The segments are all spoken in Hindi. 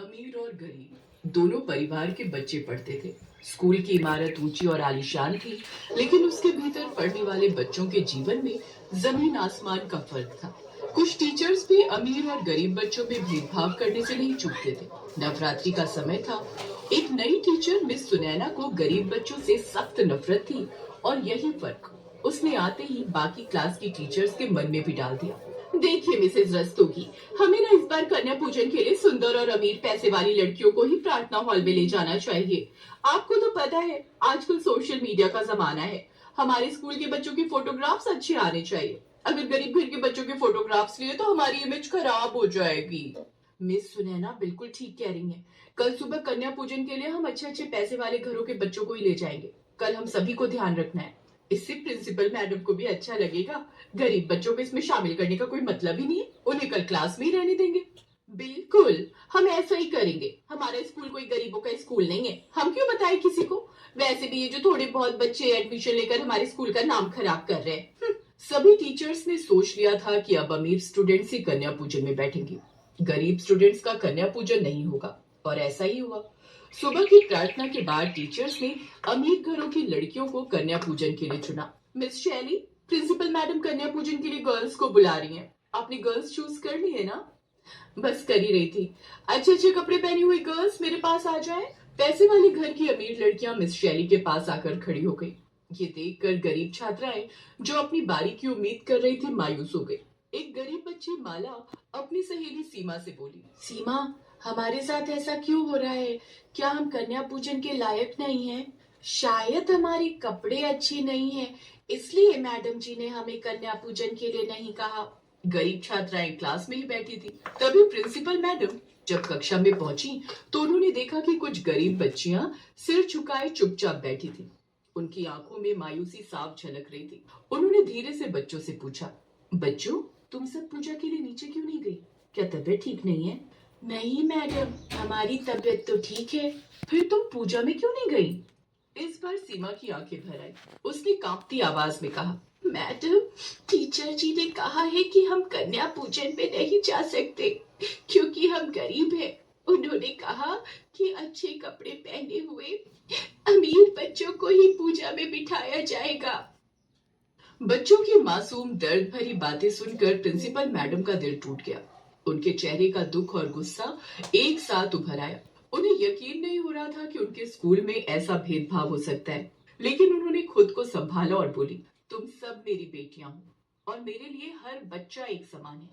अमीर और गरीब दोनों परिवार के बच्चे पढ़ते थे। स्कूल की इमारत ऊंची और आलीशान थी, लेकिन उसके भीतर पढ़ने वाले बच्चों के जीवन में जमीन आसमान का फर्क था। कुछ टीचर्स भी अमीर और गरीब बच्चों में भेदभाव करने से नहीं चूकते थे। नवरात्रि का समय था। एक नई टीचर मिस सुनैना को गरीब बच्चों से सख्त नफरत थी, और यही फर्क उसने आते ही बाकी क्लास की टीचर्स के मन में भी डाल दिया। देखिए मिसेज रस्तोगी, हमें ना इस बार कन्या पूजन के लिए सुंदर और अमीर पैसे वाली लड़कियों को ही प्रार्थना हॉल में ले जाना चाहिए। आपको तो पता है आजकल सोशल मीडिया का जमाना है। हमारे स्कूल के बच्चों के फोटोग्राफ्स अच्छे आने चाहिए। अगर गरीब घर के बच्चों के फोटोग्राफ्स लिए तो हमारी इमेज खराब हो जाएगी। मिस सुनैना बिल्कुल ठीक कह रही हैं। कल सुबह कन्या पूजन के लिए हम अच्छे अच्छे पैसे वाले घरों के बच्चों को ही ले जाएंगे। कल हम सभी को ध्यान रखना है। इससे प्रिंसिपल मैडम को भी अच्छा लगेगा। गरीब बच्चों को इसमें शामिल करने का कोई मतलब ही नहीं है। उन्हें कल क्लास में ही रहने देंगे। बिल्कुल, हम ऐसा ही करेंगे। हमारा स्कूल कोई गरीबों का स्कूल नहीं है। हम क्यों बताएं किसी को। वैसे भी ये जो थोड़े बहुत बच्चे एडमिशन लेकर हमारे स्कूल का नाम खराब कर रहे हैं। सभी टीचर्स ने सोच लिया था कि अब अमीर स्टूडेंट्स ही कन्या पूजन में बैठेंगे, गरीब स्टूडेंट्स का कन्या पूजन नहीं होगा। और ऐसा ही हुआ। सुबह की प्रार्थना के बाद टीचर्स ने अमीर घरों की लड़कियों को कन्या पूजन के लिए चुना। मिस शैली, प्रिंसिपल मैडम कन्या पूजन के लिए गर्ल्स को बुला रही हैं। आपने गर्ल्स चूज कर ली है ना? बस कर ही रही थी। अच्छे अच्छे कपड़े पहनी हुई गर्ल्स मेरे पास आ जाएं। पैसे वाले घर की अमीर लड़कियां मिस शैली के पास आकर खड़ी हो गई। ये देखकर गरीब छात्राएं जो अपनी बारी की उम्मीद कर रही थी मायूस हो गई। एक गरीब बच्ची माला अपनी सहेली सीमा से बोली, सीमा, हमारे साथ ऐसा क्यों हो रहा है? क्या हम कन्या पूजन के लायक नहीं हैं? शायद हमारे कपड़े अच्छे नहीं हैं, इसलिए मैडम जी ने हमें कन्या पूजन के लिए नहीं कहा। गरीब छात्राएं क्लास में ही बैठी थी। तभी प्रिंसिपल मैडम जब कक्षा में पहुंची तो उन्होंने देखा कि कुछ गरीब बच्चियां सिर झुकाए चुपचाप बैठी थी। उनकी आंखों में मायूसी साफ झलक रही थी। उन्होंने धीरे से बच्चों से पूछा, बच्चों, तुम सब पूजा के लिए नीचे क्यों नहीं गई? क्या तबीयत ठीक नहीं है? नहीं मैडम, हमारी तबीयत तो ठीक है। फिर तुम पूजा में क्यों नहीं गई? इस बार सीमा की आंखें भर आई। उसने कांपती आवाज में कहा, मैडम, टीचर जी ने कहा है कि हम कन्या पूजन में नहीं जा सकते क्योंकि हम गरीब हैं। उन्होंने कहा कि अच्छे कपड़े पहने हुए अमीर बच्चों को ही पूजा में बिठाया जाएगा। बच्चों की मासूम दर्द भरी बातें सुनकर प्रिंसिपल मैडम का दिल टूट गया। उनके चेहरे का दुख और गुस्सा एक साथ उभर आया। उन्हें यकीन नहीं हो रहा था कि उनके स्कूल में ऐसा भेदभाव हो सकता है। लेकिन उन्होंने खुद को संभाला और बोली, तुम सब मेरी बेटियां हो और मेरे लिए हर बच्चा एक समान है,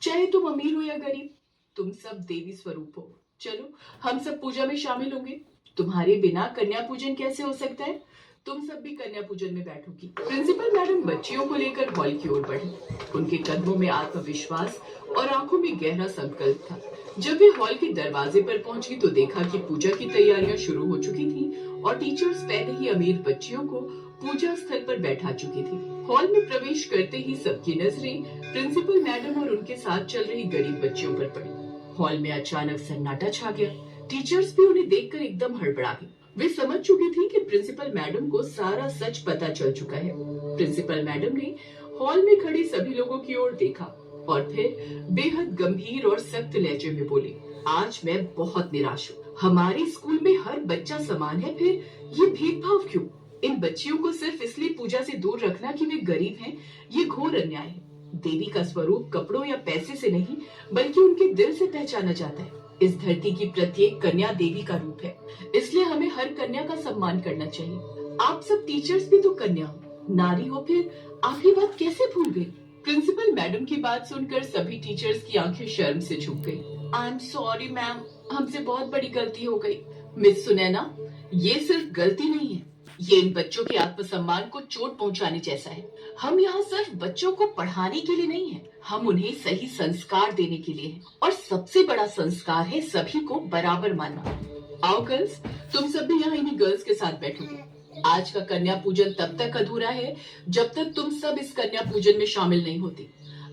चाहे तुम अमीर हो या गरीब। तुम सब देवी स्वरूप हो। चलो, हम सब पूजा में शामिल होंगे। तुम्हारे बिना कन्या पूजन कैसे हो सकता है? तुम सब भी कन्या पूजन में बैठोगी। प्रिंसिपल मैडम बच्चियों को लेकर हॉल की ओर बढ़ी। उनके कदमों में आत्मविश्वास और आंखों में गहरा संकल्प था। जब वे हॉल के दरवाजे पर पहुंची तो देखा कि पूजा की तैयारियां शुरू हो चुकी थी और टीचर्स पहले ही अमीर बच्चियों को पूजा स्थल पर बैठा चुकी थी। हॉल में प्रवेश करते ही सबकी नजरें प्रिंसिपल मैडम और उनके साथ चल रही गरीब बच्चियों पर पड़ी। हॉल में अचानक सन्नाटा छा गया। टीचर्स भी उन्हें देखकर एकदम हड़बड़ा गई। वे समझ चुकी थी कि प्रिंसिपल मैडम को सारा सच पता चल चुका है। प्रिंसिपल मैडम ने हॉल में खड़े सभी लोगों की ओर देखा और फिर बेहद गंभीर और सख्त लहजे में बोली, आज मैं बहुत निराश हूँ। हमारे स्कूल में हर बच्चा समान है, फिर ये भेदभाव क्यों? इन बच्चियों को सिर्फ इसलिए पूजा से दूर रखना कि वे गरीब हैं, ये घोर अन्याय है। देवी का स्वरूप कपड़ों या पैसे से नहीं, बल्कि उनके दिल से पहचाना जाता है। इस धरती की प्रत्येक कन्या देवी का रूप है, इसलिए हमें हर कन्या का सम्मान करना चाहिए। आप सब टीचर्स भी तो कन्या हो, नारी हो, फिर आप ये बात कैसे भूल गई? प्रिंसिपल मैडम की बात सुनकर सभी टीचर्स की आंखें शर्म से झुक गई। आई एम सॉरी मैम, हमसे बहुत बड़ी गलती हो गई। मिस सुनैना, ये सिर्फ गलती नहीं है, ये इन बच्चों के आत्मसम्मान को चोट पहुंचाने जैसा है। हम यहाँ सिर्फ बच्चों को पढ़ाने के लिए नहीं है, हम उन्हें सही संस्कार देने के लिए हैं। और सबसे बड़ा संस्कार है सभी को बराबर मानना। आओ गर्ल्स, तुम सब भी यहाँ इन्हीं गर्ल्स के साथ बैठोगे। आज का कन्या पूजन तब तक अधूरा है जब तक तुम सब इस कन्या पूजन में शामिल नहीं होती।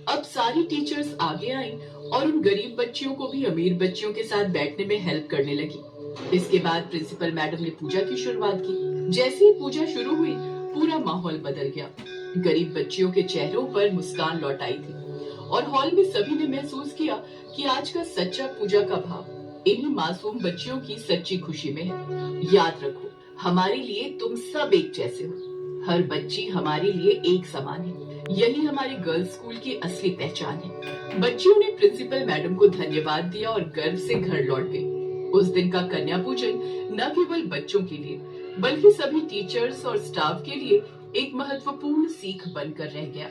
अब सारी टीचर्स आगे आई और उन गरीब बच्चियों को भी अमीर बच्चियों के साथ बैठने में हेल्प करने लगी। इसके बाद प्रिंसिपल मैडम ने पूजा की शुरुआत की। जैसे ही पूजा शुरू हुई, पूरा माहौल बदल गया। गरीब बच्चियों के चेहरों पर मुस्कान लौट आई थी और हॉल में सभी ने महसूस किया कि आज का सच्चा पूजा का भाव इन्हीं मासूम बच्चियों की सच्ची खुशी में है। याद रखो, हमारे लिए तुम सब एक जैसे हो। हर बच्ची हमारे लिए एक समान है। यही हमारे गर्ल्स स्कूल की असली पहचान है। बच्चियों ने प्रिंसिपल मैडम को धन्यवाद दिया और गर्व से घर लौट गई। उस दिन का कन्या पूजन न केवल बच्चों के लिए बल्कि सभी टीचर्स और स्टाफ के लिए एक महत्वपूर्ण सीख बनकर रह गया।